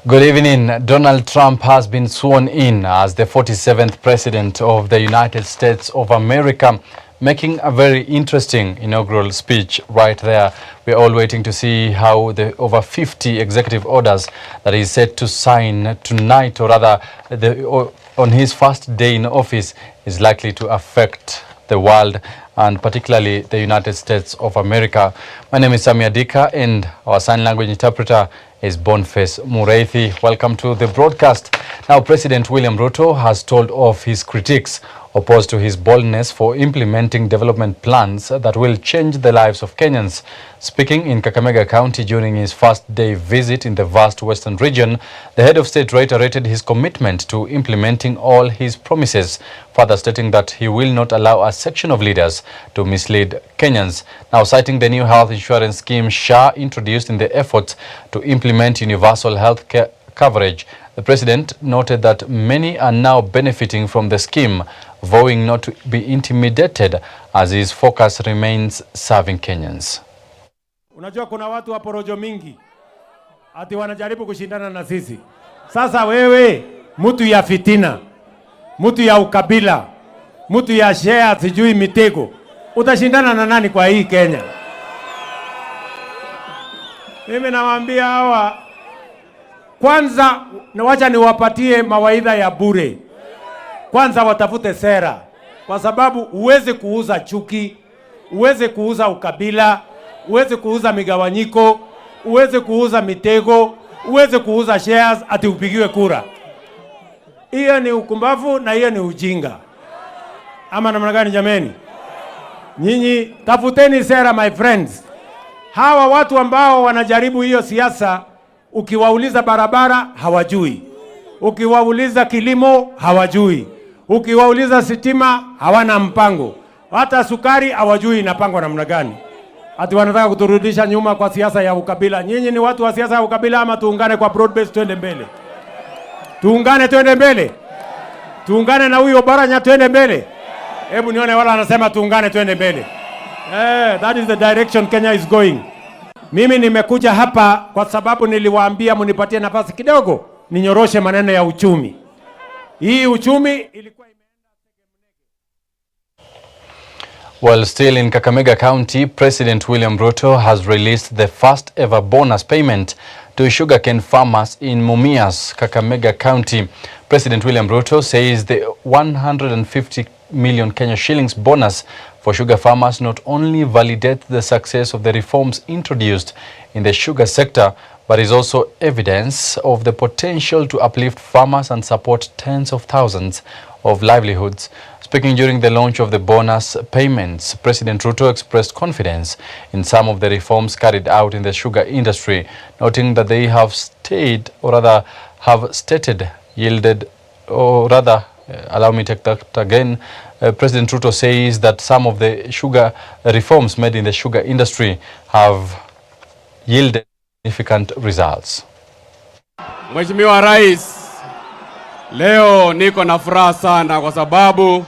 Good evening. Donald Trump has been sworn in as the 47th President of the United States of America, making a very interesting inaugural speech right there. We're all waiting to see how the over 50 executive orders that he's set to sign tonight, or rather on his first day in office, is likely to affect the world and particularly the United States of America. My name is Sammy Adika and our sign language interpreter is Boniface Mureithi. Welcome to the broadcast. Now, President William Ruto has told off his critics opposed to his boldness for implementing development plans that will change the lives of Kenyans. Speaking in Kakamega County during his first day visit in the vast western region, the head of state reiterated his commitment to implementing all his promises, further stating that he will not allow a section of leaders to mislead Kenyans. Now, citing the new health insurance scheme SHA introduced in the effort to implement universal health care coverage, the president noted that many are now benefiting from the scheme, vowing not to be intimidated as his focus remains serving Kenyans. Unajua kuna watu wa porojo mingi ati wanajaribu kushindana na sisi. Sasa wewe mtu ya fitina, mtu ya ukabila, mtu ya share sijui mitego, utashindana na nani kwa hii Kenya? Mimi nawaambia hawa, kwanza wacha niwapatie mawaidha ya bure. Kwanza watafute sera, kwa sababu uweze kuuza chuki, uweze kuuza ukabila, uweze kuuza migawanyiko, uweze kuuza mitego, uweze kuuza shares ati upigiwe kura. Hiyo ni ukumbavu na hiyo ni ujinga. Ama namna gani jameni? Nyinyi tafuteni sera, my friends. Hawa watu ambao wanajaribu hiyo siasa, ukiwauliza barabara hawajui, ukiwauliza kilimo hawajui, ukiwauliza sitima hawana mpango, hata sukari hawajui inapangwa namna gani. Ati wanataka kuturudisha nyuma kwa siasa ya ukabila. Nyinyi ni watu wa siasa ya ukabila ama tuungane kwa broad base twende mbele? Tuungane twende mbele. Tuungane na huyo Baranya twende mbele. Hebu nione wala anasema tuungane twende mbele. That is the direction Kenya is going. Mimi nimekuja hapa kwa sababu niliwaambia munipatie nafasi kidogo ninyoroshe maneno ya uchumi. Hii uchumi ilikuwa imeenda. While still in Kakamega County, President William Ruto has released the first ever bonus payment to sugarcane farmers in Mumias, Kakamega County. President William Ruto says the 150 million Kenya shillings bonus for sugar farmers not only validates the success of the reforms introduced in the sugar sector, but is also evidence of the potential to uplift farmers and support tens of thousands of livelihoods. Speaking during the launch of the bonus payments, President Ruto expressed confidence in some of the reforms carried out in the sugar industry, noting that they have yielded, or rather, allow me to take that again. President Ruto says that some of the sugar reforms made in the sugar industry have yielded significant results. Mheshimiwa Rais, leo niko na furaha sana kwa sababu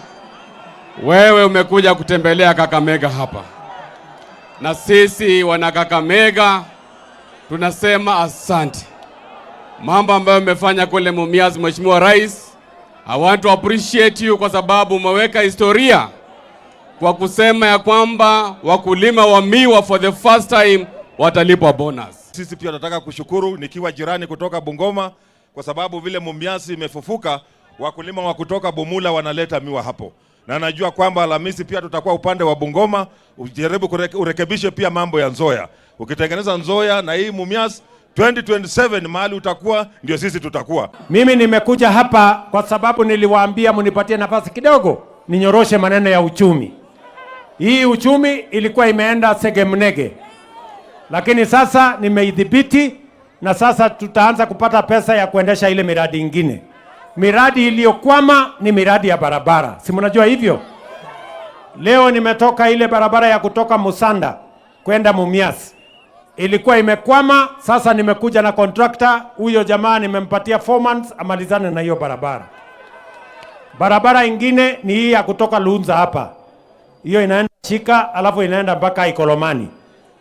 wewe umekuja kutembelea Kakamega hapa. Na sisi wana Kakamega tunasema asante. Mambo ambayo umefanya kule Mumias, Mheshimiwa Rais, I want to appreciate you kwa sababu umeweka historia kwa kusema ya kwamba wakulima wa miwa for the first time watalipwa bonus. Sisi pia nataka kushukuru nikiwa jirani kutoka Bungoma kwa sababu vile Mumias imefufuka, wakulima wa kutoka Bumula wanaleta miwa hapo. Na najua kwamba Alhamisi pia tutakuwa upande wa Bungoma, ujaribu urekebishe pia mambo ya Nzoia. Ukitengeneza Nzoia na hii Mumias 2027 mahali utakuwa ndio sisi tutakuwa. Mimi nimekuja hapa kwa sababu niliwaambia munipatie nafasi kidogo ninyoroshe maneno ya uchumi. Hii uchumi ilikuwa imeenda segemnege, lakini sasa nimeidhibiti na sasa tutaanza kupata pesa ya kuendesha ile miradi ingine. Miradi iliyokwama ni miradi ya barabara, si mnajua hivyo? Leo nimetoka ile barabara ya kutoka Musanda kwenda Mumias, ilikuwa imekwama. Sasa nimekuja na contractor, huyo jamaa nimempatia 4 months amalizane na hiyo barabara. Barabara ingine ni hii ya kutoka Lunza hapa, hiyo inaenda Shika alafu inaenda mpaka Ikolomani.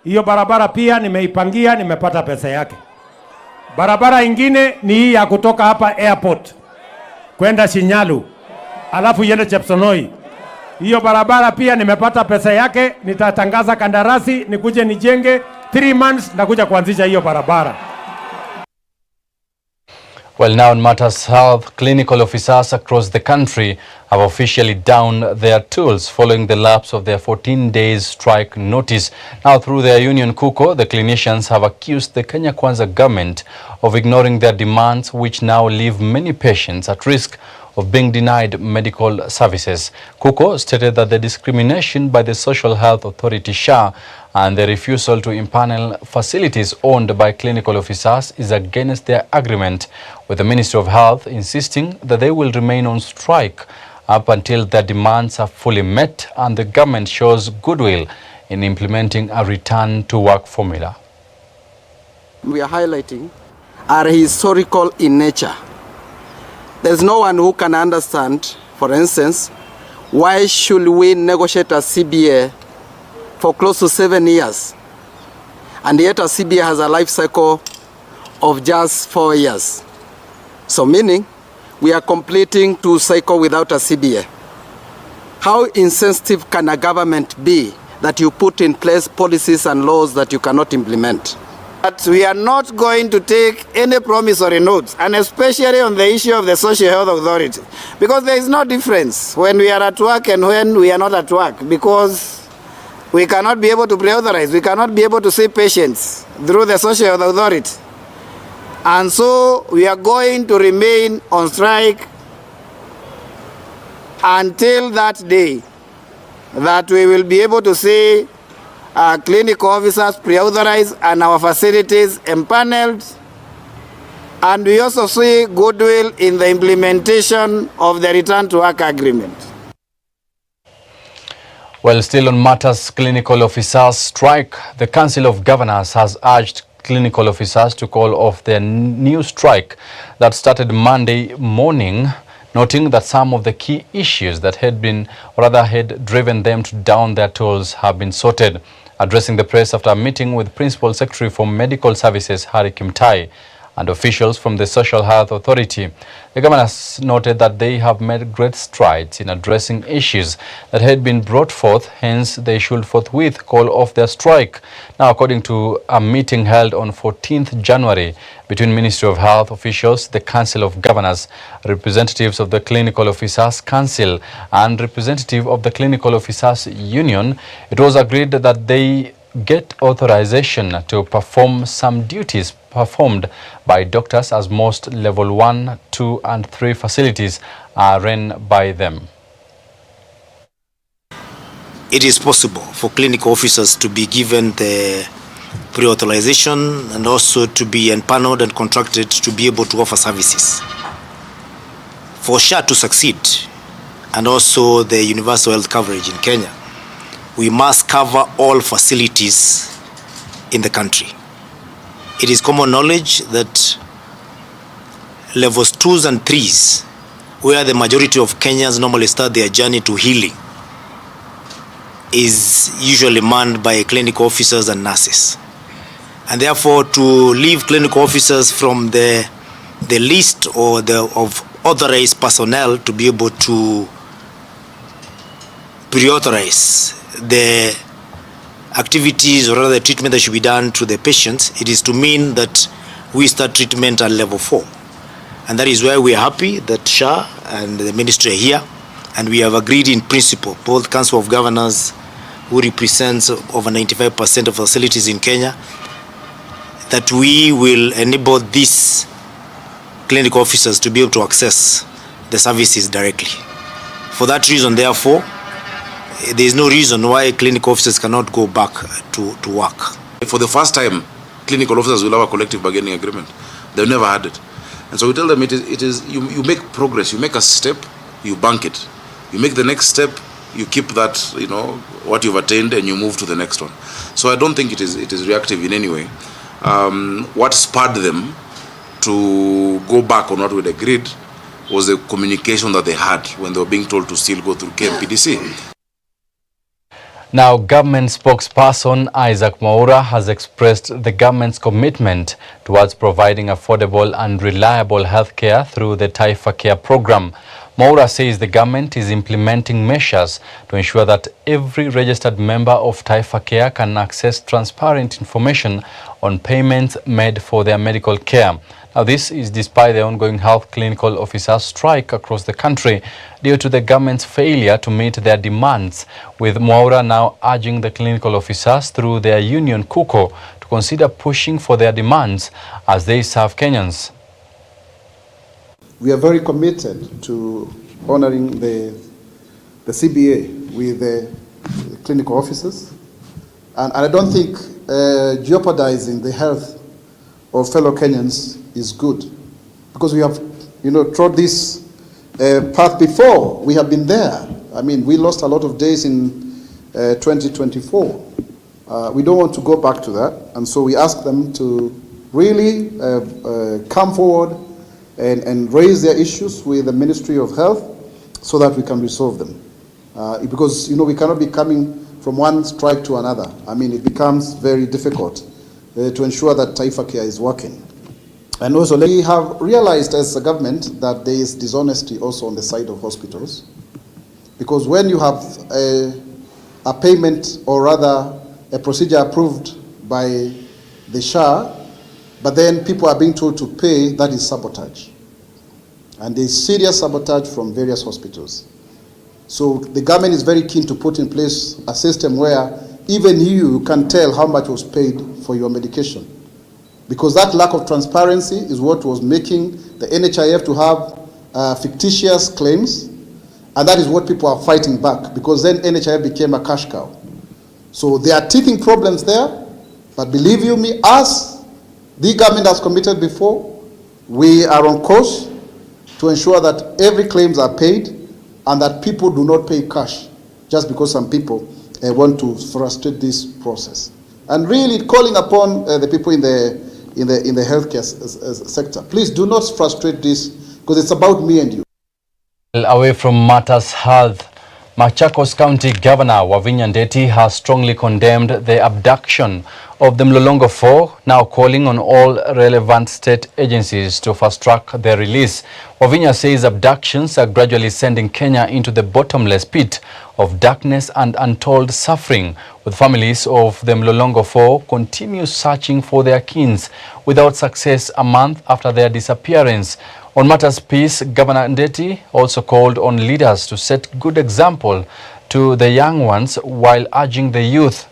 Hiyo barabara pia nimeipangia, nimepata pesa yake. Barabara ingine ni hii ya kutoka hapa airport kwenda Shinyalu, alafu iende Chepsonoi. Hiyo barabara pia nimepata pesa yake, nitatangaza kandarasi, nikuje nijenge 3 months na kuja kuanzisha hiyo barabara. Well, now in matters health, clinical officers across the country have officially downed their tools following the lapse of their 14 days strike notice. Now, through their union KUKO, the clinicians have accused the Kenya Kwanza government of ignoring their demands, which now leave many patients at risk of being denied medical services. KUKO stated that the discrimination by the Social Health Authority SHA and the refusal to impanel facilities owned by clinical officers is against their agreement with the Ministry of Health, insisting that they will remain on strike up until their demands are fully met and the government shows goodwill in implementing a return to work formula. We are highlighting are historical in nature. There's no one who can understand, for instance, why should we negotiate a CBA for close to 7 years, and yet a CBA has a life cycle of just 4 years. So meaning, we are completing 2 cycles without a CBA. How insensitive can a government be that you put in place policies and laws that you cannot implement? But we are not going to take any promissory notes, and especially on the issue of the Social Health Authority, because there is no difference when we are at work and when we are not at work, because we cannot be able to pre-authorize, we cannot be able to see patients through the Social Health Authority. And so we are going to remain on strike until that day that we will be able to see our clinical officers pre-authorized and our facilities empaneled, and we also see goodwill in the implementation of the return to work agreement. Well, still on matters clinical officers strike, the Council of Governors has urged clinical officers to call off their new strike that started Monday morning, noting that some of the key issues that had driven them to down their tools have been sorted. Addressing the press after a meeting with Principal Secretary for Medical Services Harry Kimtai and officials from the Social Health Authority, the governors noted that they have made great strides in addressing issues that had been brought forth, hence they should forthwith call off their strike. Now, according to a meeting held on 14th January between Ministry of Health officials, the Council of Governors, representatives of the Clinical Officers Council and representative of the Clinical Officers Union, it was agreed that they get authorization to perform some duties performed by doctors, as most level 1, 2 and 3 facilities are run by them. It is possible for clinical officers to be given the pre-authorization and also to be empaneled and contracted to be able to offer services. For SHA to succeed and also the universal health coverage in Kenya, we must cover all facilities in the country. It is common knowledge that levels 2s and 3s, where the majority of Kenyans normally start their journey to healing, is usually manned by clinical officers and nurses. And therefore, to leave clinical officers from the list or of authorized personnel to be able to pre-authorize the activities or rather the treatment that should be done to the patients, it is to mean that we start treatment at level 4. And that is why we are happy that SHA and the ministry are here, and we have agreed in principle, both Council of Governors, who represents over 95% of facilities in Kenya, that we will enable these clinical officers to be able to access the services directly. For that reason, therefore, there is no reason why clinical officers cannot go back to work. For the first time, clinical officers will have a collective bargaining agreement. They've never had it. And so we tell them it is you make progress, you make a step, you bank it. You make the next step, you keep that, what you've attained, and you move to the next one. So I don't think it is reactive in any way. What spurred them to go back on what we'd agreed was the communication that they had when they were being told to still go through KMPDC. Now, government spokesperson Isaac Mwaura has expressed the government's commitment towards providing affordable and reliable healthcare through the Taifa Care program. Mwaura says the government is implementing measures to ensure that every registered member of Taifa Care can access transparent information on payments made for their medical care. Now, this is despite the ongoing health clinical officers strike across the country due to the government's failure to meet their demands, with Mwaura now urging the clinical officers through their union KUKO to consider pushing for their demands as they serve Kenyans. We are very committed to honoring the CBA with the clinical officers, and I don't think jeopardizing the health of fellow Kenyans is good, because we have, trod this path before. We have been there. I mean, we lost a lot of days in 2024. We don't want to go back to that, and so we ask them to really come forward and raise their issues with the Ministry of Health so that we can resolve them. Because, we cannot be coming from one strike to another. I mean, it becomes very difficult to ensure that Taifa Care is working. And also, we have realized as a government that there is dishonesty also on the side of hospitals. Because when you have a payment, or rather a procedure approved by the SHA, but then people are being told to pay, that is sabotage. And there is serious sabotage from various hospitals. So the government is very keen to put in place a system where even you can tell how much was paid for your medication. Because that lack of transparency is what was making the NHIF to have fictitious claims, and that is what people are fighting back, because then NHIF became a cash cow. So there are teething problems there, but believe you me, as the government has committed before, we are on course to ensure that every claims are paid and that people do not pay cash just because some people want to frustrate this process. And really calling upon the people in the healthcare sector, please do not frustrate this, because it's about me and you. Away from matters health, Machakos County Governor Wavinya Ndeti has strongly condemned the abduction of the Mlolongo Four, now calling on all relevant state agencies to fast-track their release. Wavinya says abductions are gradually sending Kenya into the bottomless pit of darkness and untold suffering, with families of the Mlolongo Four continue searching for their kins without success a month after their disappearance. On matters peace, Governor Ndeti also called on leaders to set good example to the young ones while urging the youth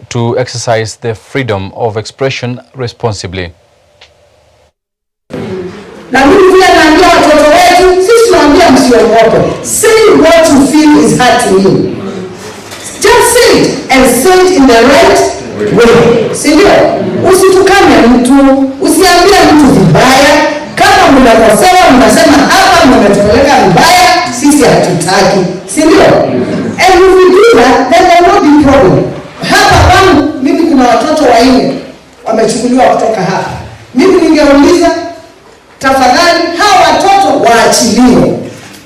to exercise their freedom of expression responsibly. Na mimi pia naambia watoto wetu, sisi tunaambia msiogope. Say what you feel is hard to you. Just say it and say it in the right way. Sindio? Usitukane mtu, usiambie mtu vibaya. Kama mnakosewa mnasema hapa mmetupeleka vibaya, sisi hatutaki. Sindio? And if we do that, then there will not be problem. Hapa kwangu mimi kuna watoto wanne wamechukuliwa kutoka hapa. Mimi ningeuliza, tafadhali hawa watoto waachiliwe.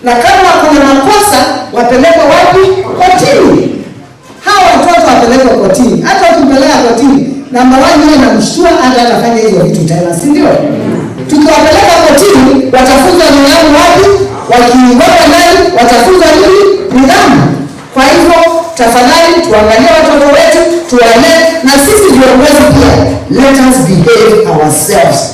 Na kama kuna makosa wapelekwe wapi? Kotini. Hawa watoto wapelekwe kotini. Hata ukimpeleka kotini, namba 1 yeye anamshtua, hata atafanya hizo vitu tena, si ndio? Tukiwapeleka kotini, watafunzwa nidhamu wapi? Wakiingoa ndani, watafunzwa nini? Nidhamu. Kwa hivyo, tafadhali tuangalie watoto wetu, tuwalee, na sisi viongozi pia, let us behave ourselves.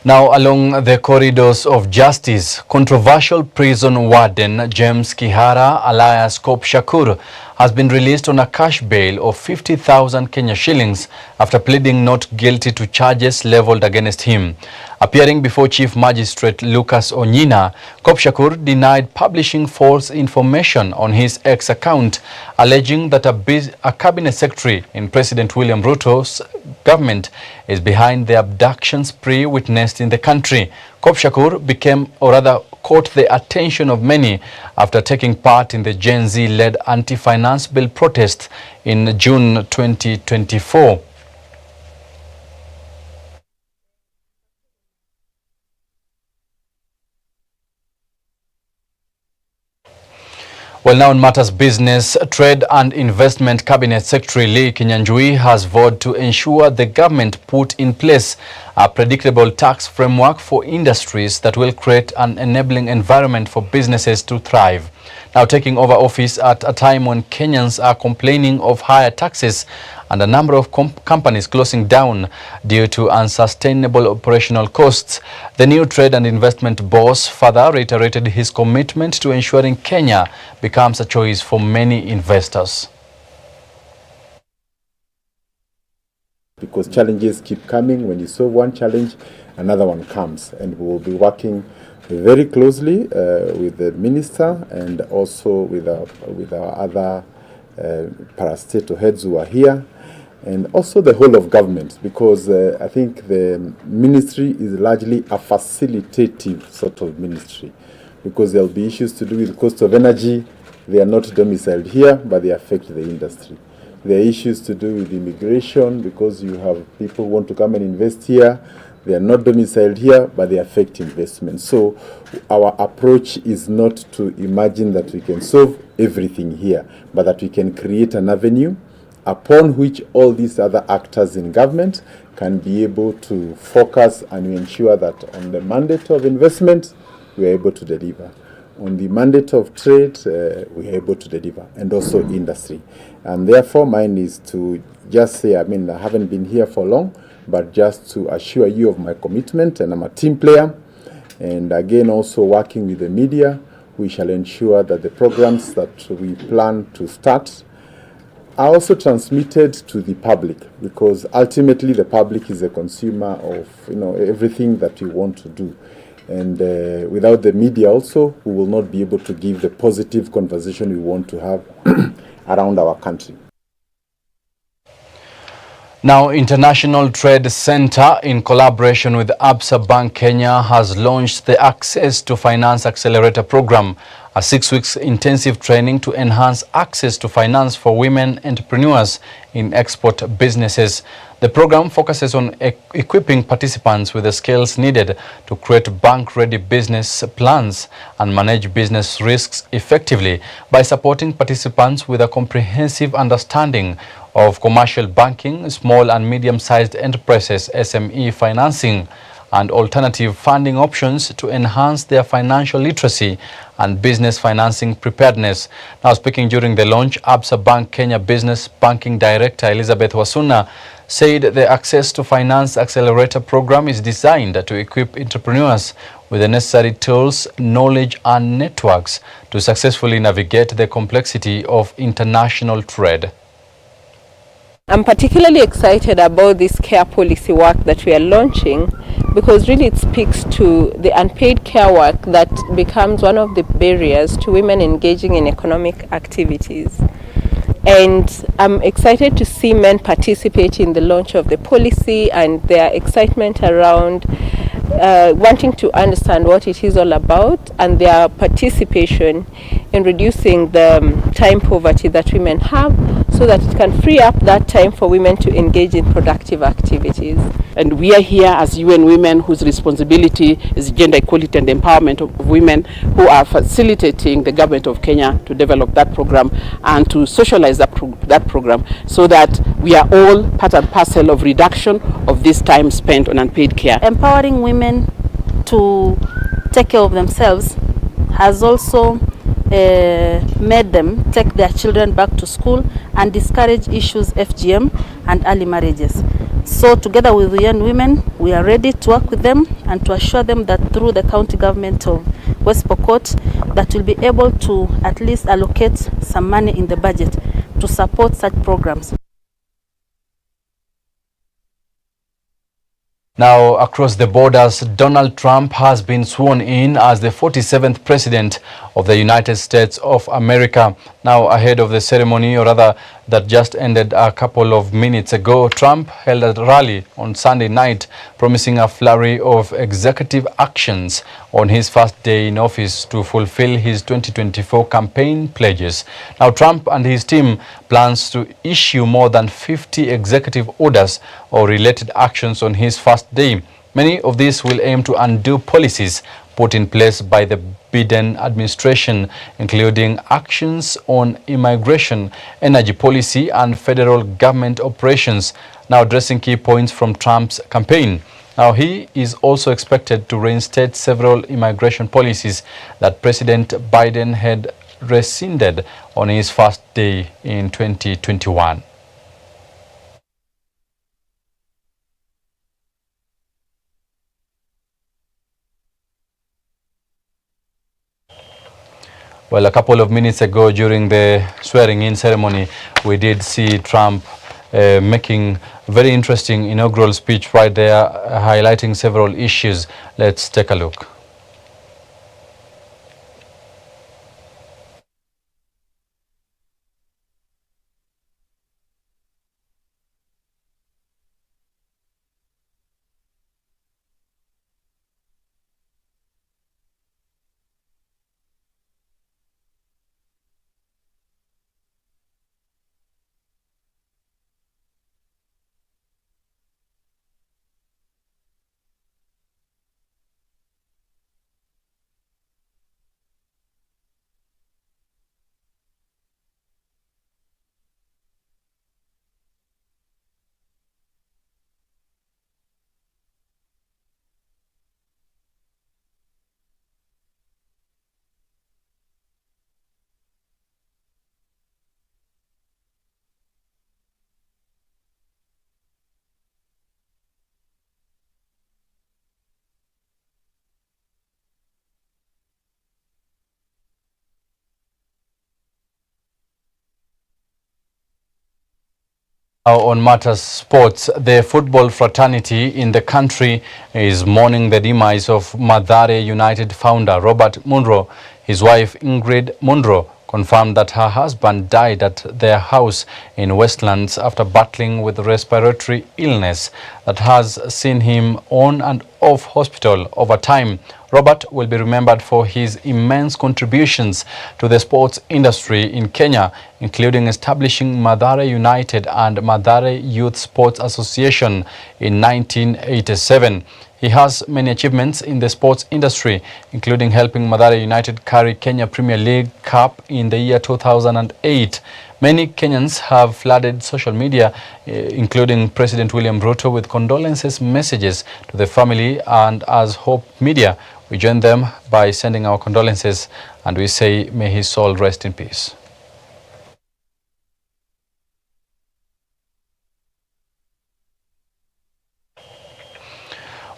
Now, along the corridors of justice, controversial prison warden James Kihara alias Kop Shakur has been released on a cash bail of 50,000 Kenya shillings after pleading not guilty to charges leveled against him. Appearing before Chief Magistrate Lucas Onyina, Kop Shakur denied publishing false information on his X account, alleging that a cabinet secretary in President William Ruto's government is behind the abduction spree witnessed in the country. Kop Shakur caught the attention of many after taking part in the Gen Z-led anti-finance bill protest in June 2024. Well, now in matters business, Trade and Investment Cabinet Secretary Lee Kinyanjui has vowed to ensure the government put in place a predictable tax framework for industries that will create an enabling environment for businesses to thrive. Now taking over office at a time when Kenyans are complaining of higher taxes and a number of companies closing down due to unsustainable operational costs, the new Trade and Investment boss further reiterated his commitment to ensuring Kenya becomes a choice for many investors. Because challenges keep coming. When you solve one challenge, another one comes, and we will be working very closely with the minister and also with our other parastatal heads who are here, and also the whole of government, because I think the ministry is largely a facilitative sort of ministry, because there will be issues to do with cost of energy. They are not domiciled here, but they affect the industry. There are issues to do with immigration, because you have people who want to come and invest here. They are not domiciled here, but they affect investment. So our approach is not to imagine that we can solve everything here, but that we can create an avenue upon which all these other actors in government can be able to focus and ensure that on the mandate of investment, we are able to deliver. On the mandate of trade, we are able to deliver, and also industry. And therefore, mine is to just say, I haven't been here for long, but just to assure you of my commitment, and I'm a team player. And again, also working with the media, we shall ensure that the programs that we plan to start are also transmitted to the public, because ultimately the public is a consumer of everything that we want to do. And without the media also, we will not be able to give the positive conversation we want to have around our country. Now, International Trade Center, in collaboration with Absa Bank Kenya, has launched the Access to Finance Accelerator Program, a 6-week intensive training to enhance access to finance for women entrepreneurs in export businesses. The program focuses on equipping participants with the skills needed to create bank-ready business plans and manage business risks effectively by supporting participants with a comprehensive understanding of commercial banking, small and medium-sized enterprises, SME financing, and alternative funding options to enhance their financial literacy and business financing preparedness. Now, speaking during the launch, Absa Bank Kenya Business Banking Director Elizabeth Wasuna said the Access to Finance Accelerator Program is designed to equip entrepreneurs with the necessary tools, knowledge and networks to successfully navigate the complexity of international trade. I'm particularly excited about this care policy work that we are launching, because really it speaks to the unpaid care work that becomes one of the barriers to women engaging in economic activities. And I'm excited to see men participate in the launch of the policy and their excitement around wanting to understand what it is all about, and their participation in reducing the time poverty that women have, so that it can free up that time for women to engage in productive activities. And we are here as UN Women, whose responsibility is gender equality and empowerment of women, who are facilitating the government of Kenya to develop that program and to socialize that program, so that we are all part and parcel of reduction of this time spent on unpaid care. Empowering women to take care of themselves has also made them take their children back to school and discourage issues FGM and early marriages. So together with the young women, we are ready to work with them and to assure them that through the county government of West Pokot, that will be able to at least allocate some money in the budget to support such programs. Now, across the borders, Donald Trump has been sworn in as the 47th President of the United States of America. Now, ahead of the ceremony, or rather that just ended a couple of minutes ago, Trump held a rally on Sunday night, promising a flurry of executive actions on his first day in office to fulfill his 2024 campaign pledges. Now, Trump and his team plans to issue more than 50 executive orders or related actions on his first day. Many of these will aim to undo policies put in place by the Biden administration, including actions on immigration, energy policy, and federal government operations, now addressing key points from Trump's campaign. Now, he is also expected to reinstate several immigration policies that President Biden had rescinded on his first day in 2021. Well, a couple of minutes ago during the swearing-in ceremony, we did see Trump making a very interesting inaugural speech right there, highlighting several issues. Let's take a look. On matters sports, the football fraternity in the country is mourning the demise of Mathare United founder Robert Munro. His wife Ingrid Munro confirmed that her husband died at their house in Westlands after battling with respiratory illness that has seen him on and off hospital over time. Robert will be remembered for his immense contributions to the sports industry in Kenya, including establishing Mathare United and Mathare Youth Sports Association in 1987. He has many achievements in the sports industry, including helping Mathare United carry Kenya Premier League Cup in the year 2008. Many Kenyans have flooded social media, including President William Ruto, with condolences messages to the family, and as Hope Media, we join them by sending our condolences, and we say, may his soul rest in peace.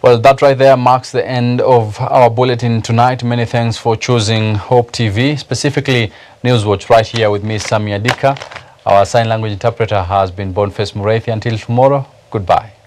Well, that right there marks the end of our bulletin tonight. Many thanks for choosing Hope TV, specifically Newswatch, right here with me, Sammy Adika. Our sign language interpreter has been Boniface Mureithi. Until tomorrow, goodbye.